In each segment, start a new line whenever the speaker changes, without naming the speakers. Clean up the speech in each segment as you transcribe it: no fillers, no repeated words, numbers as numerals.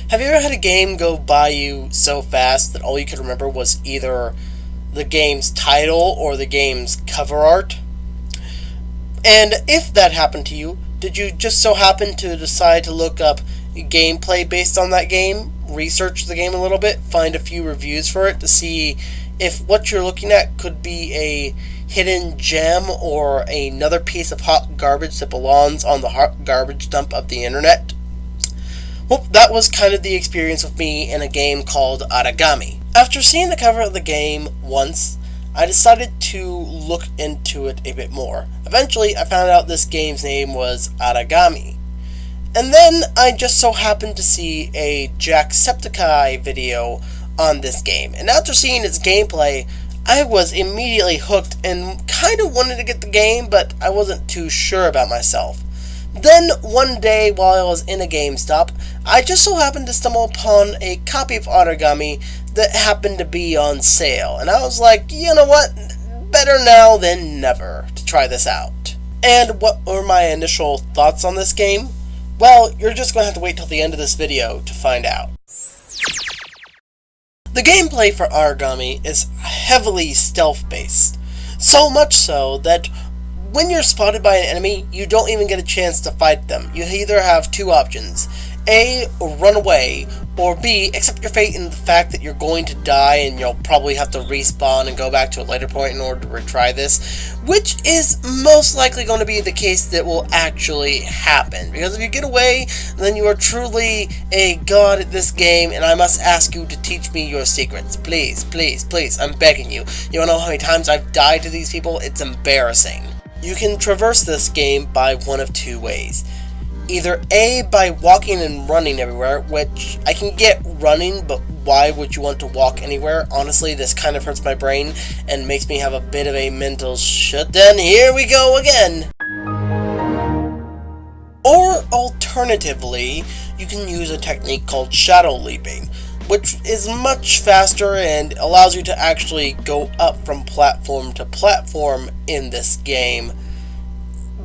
Have you ever had a game go by you so fast that all you could remember was either the game's title or the game's cover art? And if that happened to you, did you just so happen to decide to look up gameplay based on that game, research the game a little bit, find a few reviews for it to see if what you're looking at could be a hidden gem or another piece of hot garbage that belongs on the hot garbage dump of the internet? Well, that was kind of the experience with me in a game called Aragami. After seeing the cover of the game once, I decided to look into it a bit more. Eventually, I found out this game's name was Aragami. And then I just so happened to see a Jacksepticeye video on this game. And after seeing its gameplay, I was immediately hooked and kind of wanted to get the game, but I wasn't too sure about myself. Then, one day while I was in a GameStop, I just so happened to stumble upon a copy of Aragami that happened to be on sale. And I was like, you know what? Better now than never to try this out. And what were my initial thoughts on this game? Well, you're just going to have to wait till the end of this video to find out. The gameplay for Aragami is heavily stealth-based. So much so that when you're spotted by an enemy, you don't even get a chance to fight them. You either have two options. A, run away, or B, accept your fate in the fact that you're going to die and you'll probably have to respawn and go back to a later point in order to retry this, which is most likely going to be the case that will actually happen. Because if you get away, then you are truly a god at this game, and I must ask you to teach me your secrets. Please, please, please, I'm begging you. You don't know how many times I've died to these people? It's embarrassing. You can traverse this game by one of two ways. Either A, by walking and running everywhere, which I can get running, but why would you want to walk anywhere? Honestly, this kind of hurts my brain and makes me have a bit of a mental shutdown. Here we go again! Or alternatively, you can use a technique called shadow leaping, which is much faster and allows you to actually go up from platform to platform in this game.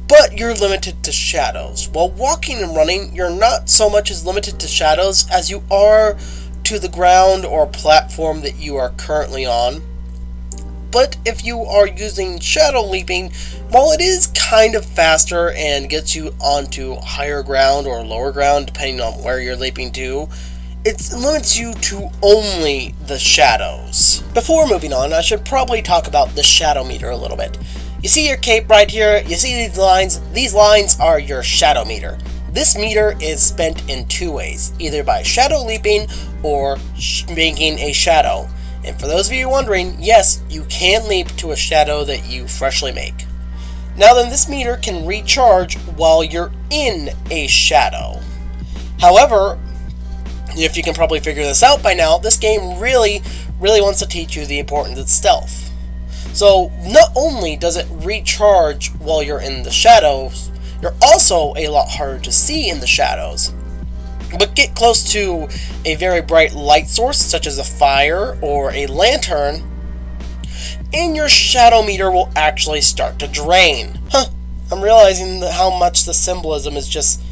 But you're limited to shadows. While walking and running, you're not so much as limited to shadows as you are to the ground or platform that you are currently on. But if you are using shadow leaping, while it is kind of faster and gets you onto higher ground or lower ground depending on where you're leaping to, it limits you to only the shadows. Before moving on, I should probably talk about the shadow meter a little bit. You see your cape right here? You see these lines? These lines are your shadow meter. This meter is spent in two ways, either by shadow leaping or making a shadow. And for those of you wondering, yes, you can leap to a shadow that you freshly make. Now then, this meter can recharge while you're in a shadow. However, if you can probably figure this out by now, this game really wants to teach you the importance of stealth. So, not only does it recharge while you're in the shadows, you're also a lot harder to see in the shadows. But get close to a very bright light source, such as a fire or a lantern, and your shadow meter will actually start to drain. I'm realizing how much the symbolism is just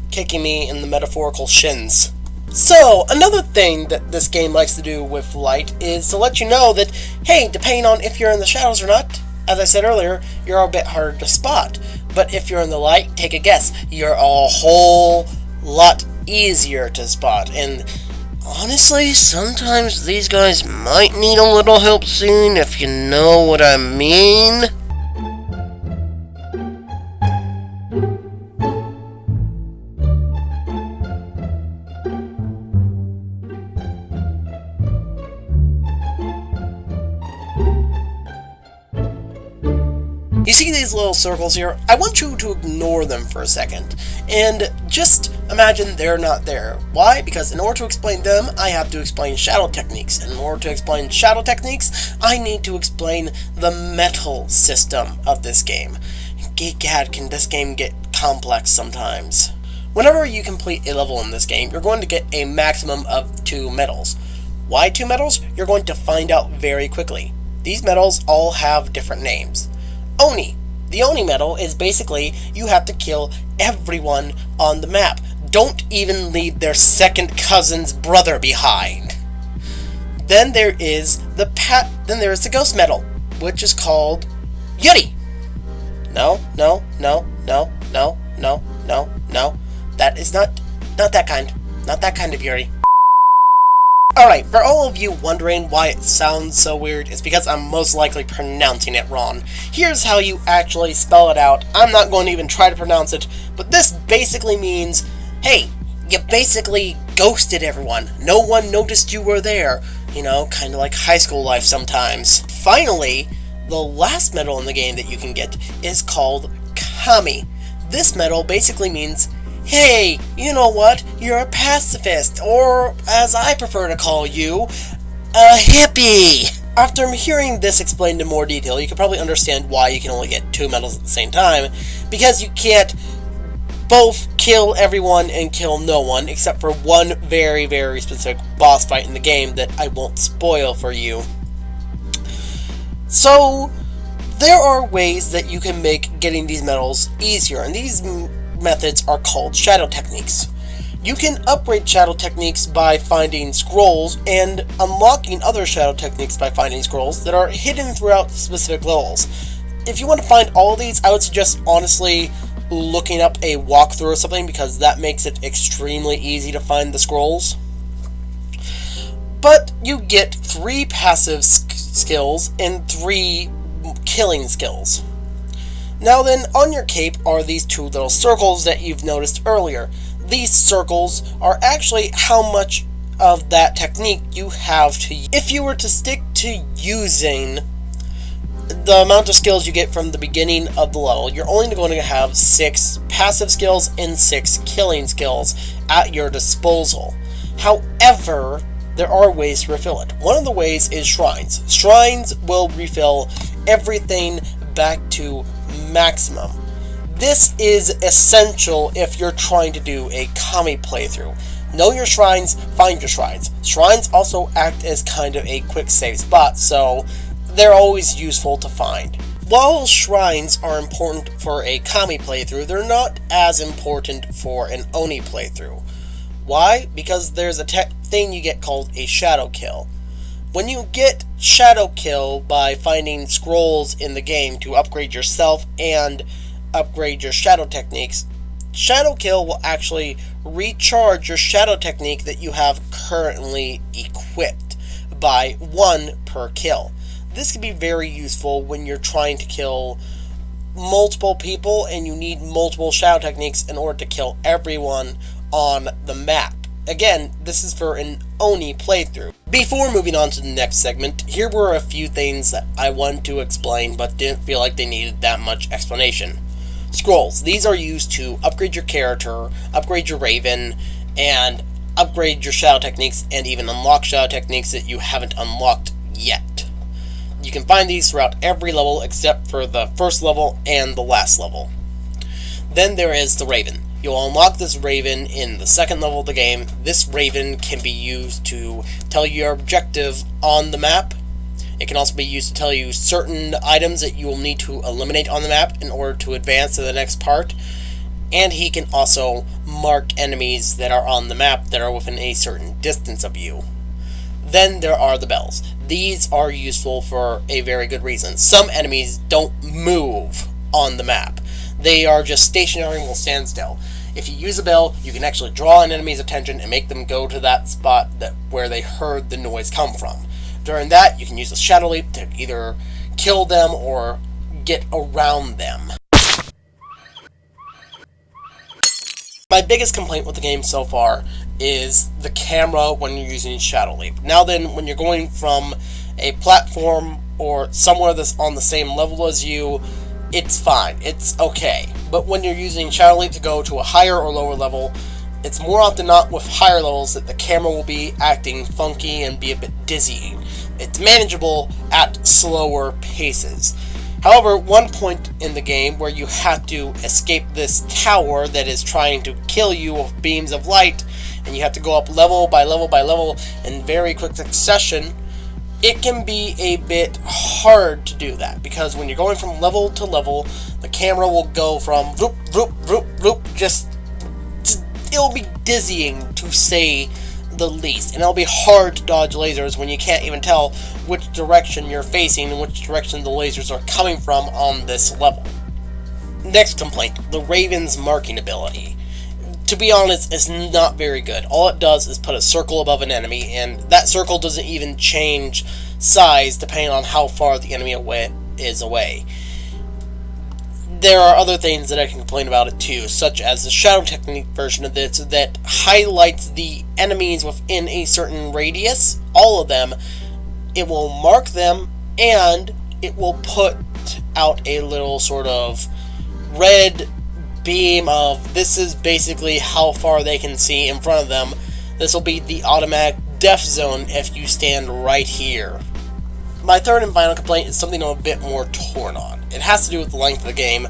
kicking me in the metaphorical shins. So, another thing that this game likes to do with light is to let you know that, hey, depending on if you're in the shadows or not, as I said earlier, you're a bit harder to spot. But if you're in the light, take a guess, you're a whole lot easier to spot. And honestly, sometimes these guys might need a little help soon, if you know what I mean. You see these little circles here? I want you to ignore them for a second, and just imagine they're not there. Why? Because in order to explain them, I have to explain shadow techniques, and in order to explain shadow techniques, I need to explain the metal system of this game. Gad, can this game get complex sometimes? Whenever you complete a level in this game, you're going to get a maximum of 2 medals. Why 2 medals? You're going to find out very quickly. These medals all have different names. Oni. The Oni medal is basically you have to kill everyone on the map. don't even leave their second cousin's brother behind. Then there is the ghost metal, which is called Yuri. No. That is not that kind. Not that kind of Yuri. Alright, for all of you wondering why it sounds so weird, it's because I'm most likely pronouncing it wrong. Here's how you actually spell it out. I'm not going to even try to pronounce it, but this basically means, hey, you basically ghosted everyone. No one noticed you were there. You know, kind of like high school life sometimes. Finally, the last medal in the game that you can get is called Kami. This medal basically means, hey, you know what, you're a pacifist, or as I prefer to call you, a hippie. After hearing this explained in more detail, you can probably understand why you can only get 2 medals at the same time, because you can't both kill everyone and kill no one, except for one very, very specific boss fight in the game that I won't spoil for you. So, there are ways that you can make getting these medals easier, and these methods are called shadow techniques. You can upgrade shadow techniques by finding scrolls and unlocking other shadow techniques by finding scrolls that are hidden throughout specific levels. If you want to find all of these, I would suggest honestly looking up a walkthrough or something, because that makes it extremely easy to find the scrolls. But you get 3 passive skills and 3 killing skills. Now then, on your cape are these 2 little circles that you've noticed earlier. These circles are actually how much of that technique you have to use. If you were to stick to using the amount of skills you get from the beginning of the level, you're only going to have 6 passive skills and 6 killing skills at your disposal. However, there are ways to refill it. One of the ways is shrines. Shrines will refill everything back to maximum. This is essential if you're trying to do a Kami playthrough. Know your shrines, find your shrines. Shrines also act as kind of a quick save spot, so they're always useful to find. While shrines are important for a Kami playthrough, they're not as important for an Oni playthrough. Why? Because there's a thing you get called a shadow kill. When you get shadow kill by finding scrolls in the game to upgrade yourself and upgrade your shadow techniques, shadow kill will actually recharge your shadow technique that you have currently equipped by 1 per kill. This can be very useful when you're trying to kill multiple people and you need multiple shadow techniques in order to kill everyone on the map. Again, this is for an Oni playthrough. Before moving on to the next segment, here were a few things that I wanted to explain but didn't feel like they needed that much explanation. Scrolls. These are used to upgrade your character, upgrade your Raven, and upgrade your shadow techniques, and even unlock shadow techniques that you haven't unlocked yet. You can find these throughout every level except for the first level and the last level. Then there is the Raven. You'll unlock this Raven in the second level of the game. This Raven can be used to tell you your objective on the map. It can also be used to tell you certain items that you will need to eliminate on the map in order to advance to the next part. And he can also mark enemies that are on the map that are within a certain distance of you. Then there are the bells. These are useful for a very good reason. Some enemies don't move on the map. They are just stationary and will stand still. If you use a bell, you can actually draw an enemy's attention and make them go to that spot where they heard the noise come from. During that, you can use a Shadow Leap to either kill them or get around them. My biggest complaint with the game so far is the camera when you're using Shadow Leap. Now then, when you're going from a platform or somewhere that's on the same level as you, it's fine, it's okay. But when you're using Shadow Leap to go to a higher or lower level, it's more often not with higher levels that the camera will be acting funky and be a bit dizzying. It's manageable at slower paces. However, one point in the game where you have to escape this tower that is trying to kill you with beams of light, and you have to go up level by level by level in very quick succession, it can be a bit hard to do that, because when you're going from level to level, the camera will go from vroop, vroop, vroop, vroop, just it'll be dizzying to say the least, and it'll be hard to dodge lasers when you can't even tell which direction you're facing and which direction the lasers are coming from on this level. Next complaint, the Raven's marking ability. To be honest, it's not very good. All it does is put a circle above an enemy, and that circle doesn't even change size depending on how far the enemy is away. There are other things that I can complain about it too, such as the shadow technique version of this that highlights the enemies within a certain radius, all of them. It will mark them, and it will put out a little sort of red beam of this is basically how far they can see in front of them. This will be the automatic death zone if you stand right here. My third and final complaint is something I'm a bit more torn on. It has to do with the length of the game.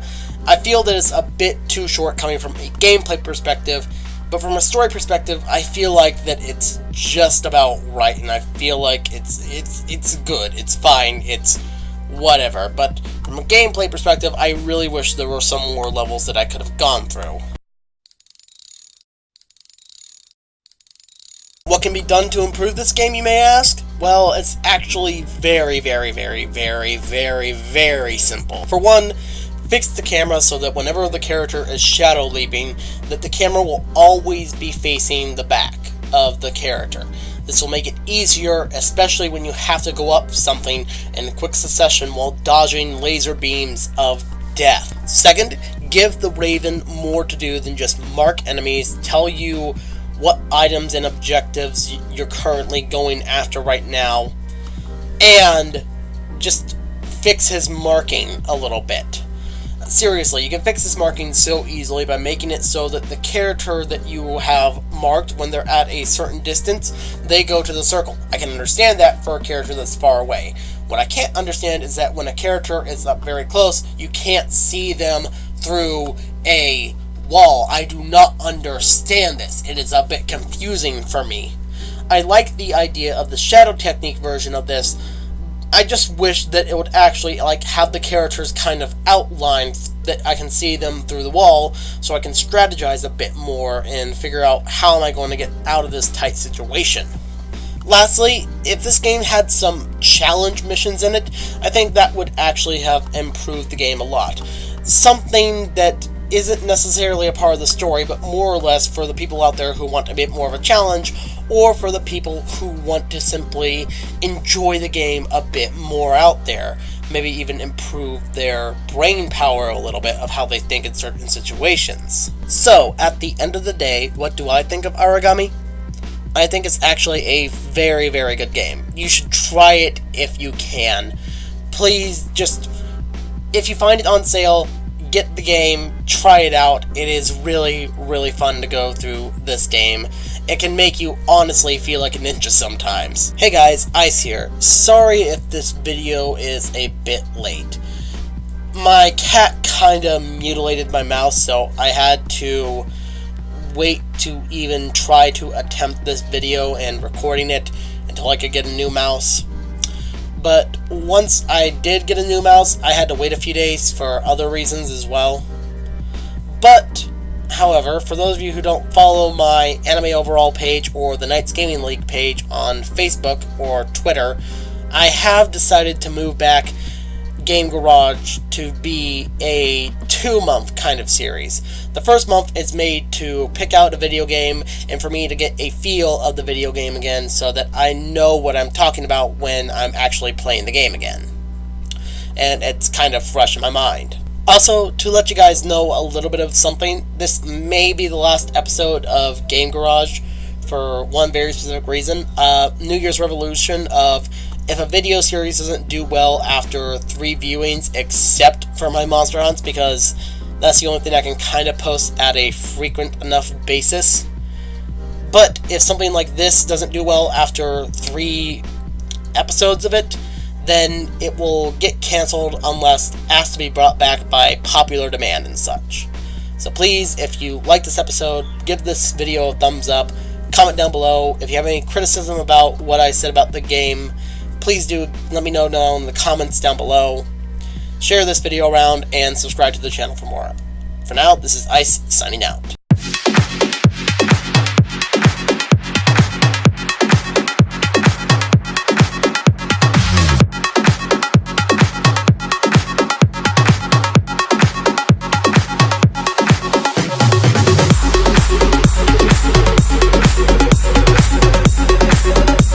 I feel that it's a bit too short coming from a gameplay perspective, but from a story perspective, I feel like that it's just about right, and I feel like it's good, it's fine, it's whatever. But from a gameplay perspective, I really wish there were some more levels that I could have gone through. What can be done to improve this game, you may ask? Well, it's actually very, very, very, very, very, very simple. For one, fix the camera so that whenever the character is shadow leaping, that the camera will always be facing the back of the character. This will make it easier, especially when you have to go up something in quick succession while dodging laser beams of death. Second, give the Raven more to do than just mark enemies, tell you what items and objectives you're currently going after right now, and just fix his marking a little bit. Seriously, you can fix this marking so easily by making it so that the character that you have marked, when they're at a certain distance, they go to the circle. I can understand that for a character that's far away. What I can't understand is that when a character is up very close, you can't see them through a wall. I do not understand this. It is a bit confusing for me. I like the idea of the shadow technique version of this. I just wish that it would actually have the characters kind of outlined that I can see them through the wall, so I can strategize a bit more and figure out how am I going to get out of this tight situation. Lastly, if this game had some challenge missions in it, I think that would actually have improved the game a lot. Something that isn't necessarily a part of the story, but more or less for the people out there who want a bit more of a challenge, or for the people who want to simply enjoy the game a bit more out there. Maybe even improve their brain power a little bit of how they think in certain situations. So, at the end of the day, what do I think of Aragami? I think it's actually a very, very good game. You should try it if you can. Please, just, if you find it on sale, get the game, try it out. It is really, really fun to go through this game. It can make you honestly feel like a ninja sometimes. Hey guys, Ice here. Sorry if this video is a bit late. My cat kinda mutilated my mouse, so I had to wait to even try to attempt this video and recording it until I could get a new mouse. But once I did get a new mouse, I had to wait a few days for other reasons as well. But, however, for those of you who don't follow my Anime Overall page or the Knights Gaming League page on Facebook or Twitter, I have decided to move back Game Garage to be a 2-month kind of series. The first month is made to pick out a video game and for me to get a feel of the video game again so that I know what I'm talking about when I'm actually playing the game again. And it's kind of fresh in my mind. Also, to let you guys know a little bit of something, this may be the last episode of Game Garage for one very specific reason. New Year's Revolution of if a video series doesn't do well after 3 viewings, except for my Monster Hunts, because that's the only thing I can kind of post at a frequent enough basis. But if something like this doesn't do well after 3 episodes of it, then it will get cancelled unless asked to be brought back by popular demand and such. So please, if you like this episode, give this video a thumbs up, comment down below. If you have any criticism about what I said about the game, please do let me know down in the comments down below. Share this video around and subscribe to the channel for more. For now, this is Ice signing out.